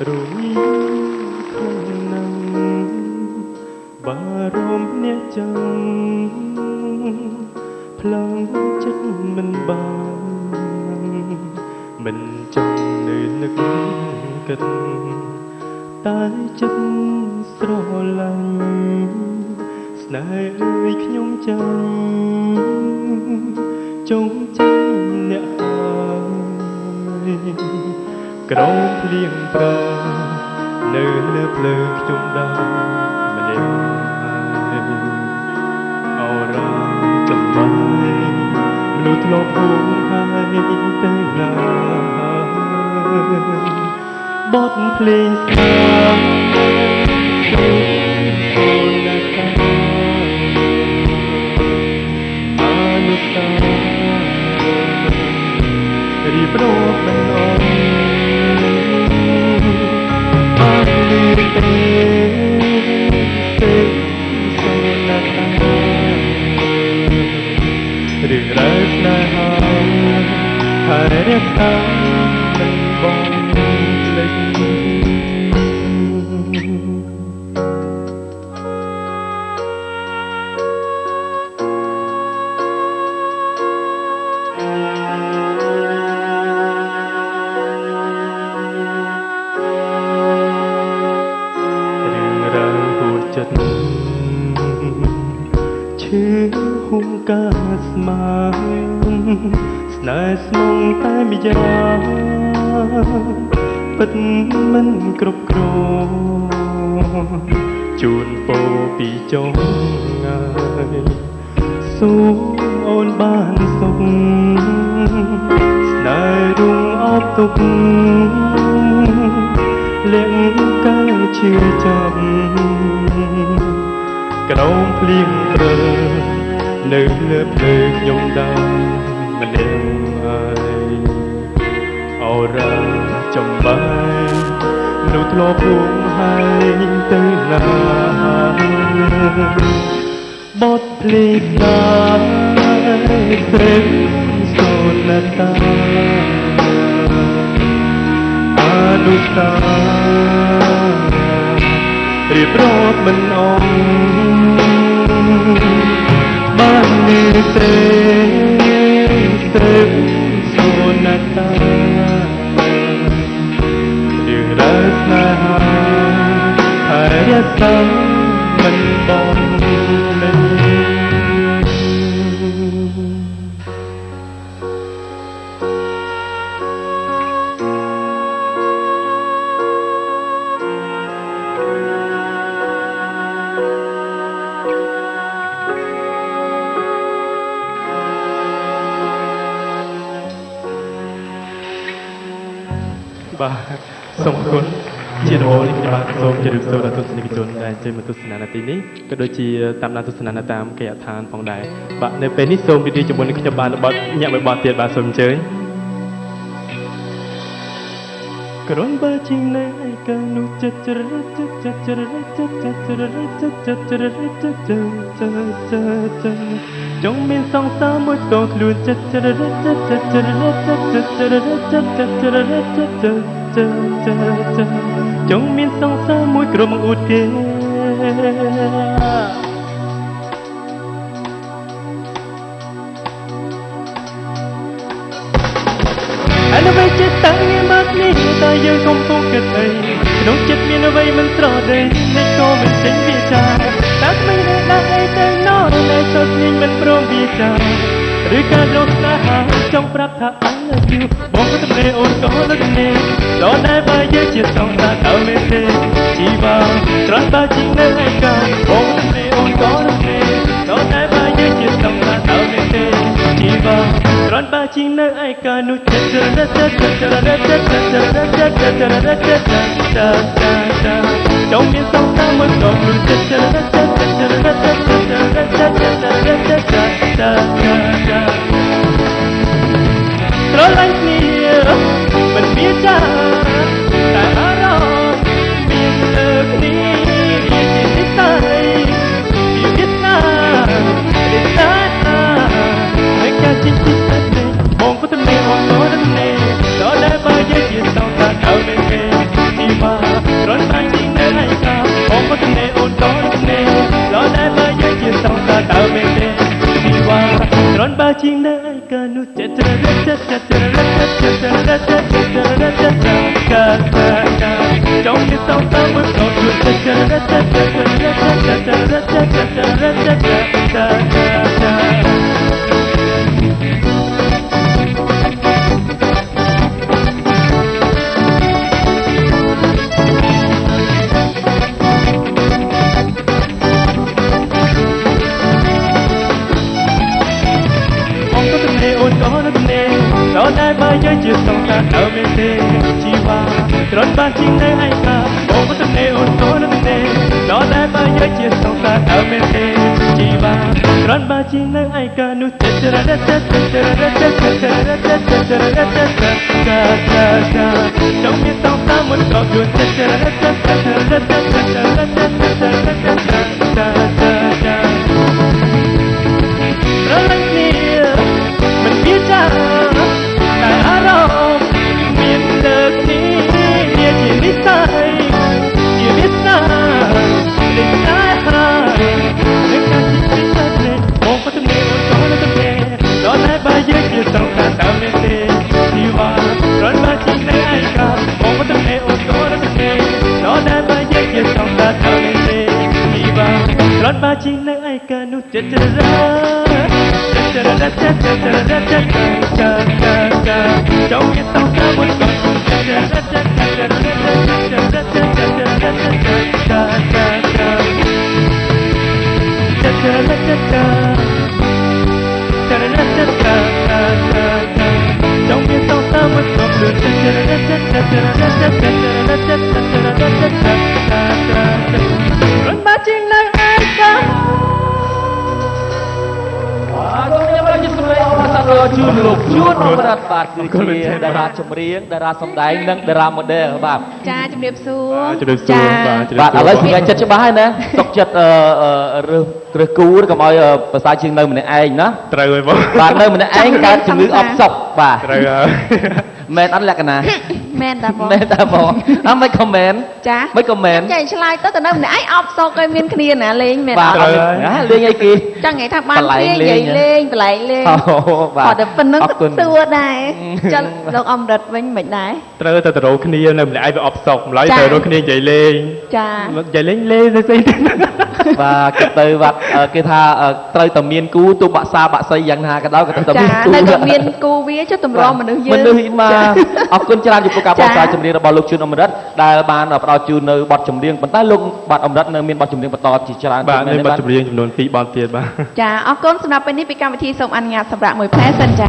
រញ៉េខ្លាំងណាស់បារម្ភអ្នកចឹងផ្លងចិត្តមិនបានមិនចង់នៅនឹកគិតតែចិត្តស្រឡាញ់ស្នេហ៍អើយខ្ញុំចាំចង់ចាំអ្នកហើយក្រោមភ្លៀងប្រានៅលើភ្លើងខ្ញុំដើរម្នាក់ហើយអរ៉ាចំបាយមនុស្សធ្លាប់ហួងហើយទៅណាបទភ្លេងស្នេហ៍អូនណាកាអនុស្សារីប្រោបមិនអងបានលឺទេសូណាការឿងរ៉ាវស្នេហាហើយរក្សាមិនបងភ្លេចចិត្តឈឺហួងការស្មានស្នេហ៍ស្មងតែម្យ៉ាងពិតមិនគ្រប់គ្រងជូនពោពីចុងងាយសូមអូនបានសុខស្នេហ៍រុងអបទុកលៀងកាឈឺចាំក្រោមភ្លៀងព្រើនៅលើភ្លើងខ្ញុំដើរម្នាក់ហើយអរ៉ាចំបាយមនុស្សធ្លាប់ហួងហើយទៅណាបទភ្លេងដែរព្រឹកសូនាតាអនុស្សារៀបរាប់មិនអងបាននេះទេព្រឹកសូនាតារឿងរ៉ាវស្នេហាហើយរក្សាមិនបងភ្លេចបាទសូមអរគុណជាដំបូងនេះខ្ញុំបាទសូមជម្រាបសួរដល់ទស្សនិកជនដែលចូលមកទស្សនានៅទីនេះក៏ដូចជាតាមដានទស្សនានៅតាមគេហដ្ឋានផងដែរបាទនៅពេលនេះសូមរីករាយជាមួយនឹងខ្ញុំបាទរបស់ញាក់មួយបទទៀតបាទសូមអញ្ជើញគ្រាន់បើជាងនៅឯកានោះចិត្តចរិតចិត្តចរិតចិត្តចរិតចិត្តចរិតចិត្តចង់មានសង្សារមួយដងខ្លួនចិត្តចរិតចិត្តចរិតចិត្តចរិតចិត្តចរិតចិត្តចង់មានសង្សារមួយក្រុមអួតគេអនុវេចិត្តតាំងមកនេះតែយើងកុំទុកគិតអីក្នុងចិត្តមានអ្វីមិនស្រដីនេះក៏មិនចេញវាចាតែមិនដែលអីទៅណោតែសុទ្ធញញមិនព្រមវាចាឬការរកស្នេហាចង់ប្រាប់ថា I love you បងក៏ទំនេរអូនក៏លើទំនេរដល់តែបើយើងជាសង្សារទៅមែនទេជីវ៉ាត្រង់បើជីនៅឯកាបងទំនេរអូនក៏ទំនេរដល់តែបើយើងជាសង្សារទៅមែនទេជីវ៉ាត្រង់បើជីនៅឯកានោះចិត្តចរិតចង់មានសង្សារមួយដងនោះចិត្តចរិតស្រឡាញ់គ្នាមិនមានចាតែអារម្មណ៍មានលើគ្នាវាជានិស្ស័យវាគិតណារិះសាហើយការជិះជិះតែបងក៏ទំនេរអូនក៏ទំនេរដល់តែបើយើងជាសង្សារទៅមែនទេជីវ៉ា เราได้มาเยอะจะต้องการเอาไม่เทชีวาตรอนบ้านที่ไหนให้มาบอกว่าทำเนโอนโตนั่นเองเราได้มาเยอะจะต้องการเอาไม่เทชีวาตรอนบ้านที่ไหนให้กานุเจเจระเจเจเจระเจเจเจระเจเจเจระเจเจเจเจเจจงมีสองตาหมดกอบอยู่เจเจระเจเจเจระเจเจเจระเจเจเจระเจเจเจเจเจระลังนี้มันมีใจแต่อารมณ์เปลี่ยนเลิกนี้เดียที่นิสัยที่นิสัยเล่นได้หายในการที่จะสักเล่นมองว่าทำไมอุ่นร้อนทำไมร้อนให้บาเยอะที่ต้องการทำไม่เต็มที่ว่าร้อนมาจริงในไอ้กับมองว่าทำไมอุ่นร้อนทำไมร้อนให้บาเยอะที่ต้องการทำไม่เต็มที่ว่าร้อนมาจริงในไอ้กับนุเจเจระจงยังต้องการบนกองรันมาจริงนะไอ้กันជួនលោកជួនអមរតបាទគឺជាតារាចម្រៀងតារាសម្ដែងនិងតារាម៉ូដែលបាទចាជំរាបសួរបាទឥឡូវសម្រាប់ចិត្តច្បាស់ហើយណាទុកចិត្តរើសគូឬកុំឲ្យប្រសើរជាងនៅម្នាក់ឯងណាត្រូវហើយបងបាទនៅម្នាក់ឯងកើតជំងឺអបសុកបាទត្រូវហើយមែនអត់លក្ខណៈមែនតាបងមែនតាបងអត់មិនខមមិនចាមិនខមមិនចាឆ្លើយទៅនៅម្នាក់ឯងអបសុកឲ្យមានគ្នាណាលេងមែនអត់ណាលេងអីគេចង់និយាយថាបានគ្នានិយាយលេងបលែងលេងបាទតែប៉ុណ្្នឹងសួរដែរចឹងលោកអមរិតវិញមិនដែរត្រូវទៅទៅរកគ្នានៅម្នាក់ឯងវាអបសុកម្ល៉េះទៅរកគ្នានិយាយលេងចានិយាយលេងស្អីទៀតបាទគេទៅវត្តគេថាត្រូវតែមានគូទូបាក់សាបាក់សីយ៉ាងណាក៏ដោយក៏ត្រូវតែមានគូនៅតែមានគូវាចុះតម្រាំមនុស្សយើងមនុស្សមកអរគុណច្រើនចំពោះការបកស្រាយចម្រៀងរបស់លោកជួនអមរិតដែលបានផ្ដល់ជូននៅបទចម្រៀងប៉ុន្តែលោកបាទអមរិតនៅមានបទចម្រៀងបន្តជាច្រើនបាទមានបទចម្រៀងចំនួន2បទទៀតបាទចាអរគុណសម្រាប់ពេលនេះពីកម្មវិធីសូមអនុញ្ញាតសម្រាប់មួយផ្លែសិនចា